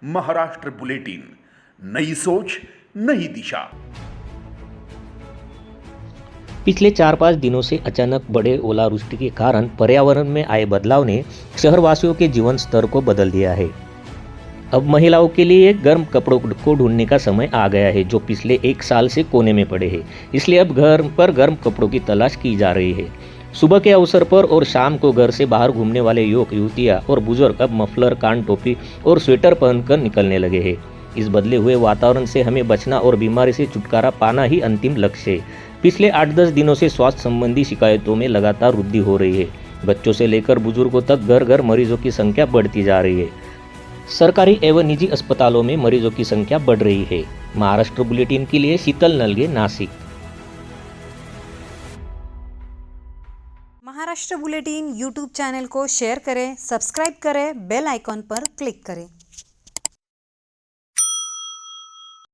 Maharashtra bulletin, नई सोच नई दिशा। पिछले 4-5 दिनों से अचानक बढ़े ओलावृष्टि के कारण पर्यावरण में आए बदलाव ने शहरवासियों के जीवन स्तर को बदल दिया है। अब महिलाओं के लिए गर्म कपड़ों को ढूंढने का समय आ गया है, जो पिछले 1 साल से कोने में पड़े हैं। इसलिए अब घर पर गर्म कपड़ों की तलाश की जा रही है। सुबह के अवसर पर और शाम को घर से बाहर घूमने वाले युवक युवतियाँ और बुजुर्ग अब मफलर, कान टोपी और स्वेटर पहनकर निकलने लगे हैं। इस बदले हुए वातावरण से हमें बचना और बीमारी से छुटकारा पाना ही अंतिम लक्ष्य है। पिछले 8-10 दिनों से स्वास्थ्य संबंधी शिकायतों में लगातार वृद्धि हो रही है। बच्चों से लेकर बुजुर्गों तक घर घर मरीजों की संख्या बढ़ती जा रही है। सरकारी एवं निजी अस्पतालों में मरीजों की संख्या बढ़ रही है। महाराष्ट्र बुलेटिन के लिए Sheetal Nalage, Nashik. Maharashtra bulletin YouTube channel को शेयर करें, सब्सक्राइब करें, बेल आइकॉन पर क्लिक करें।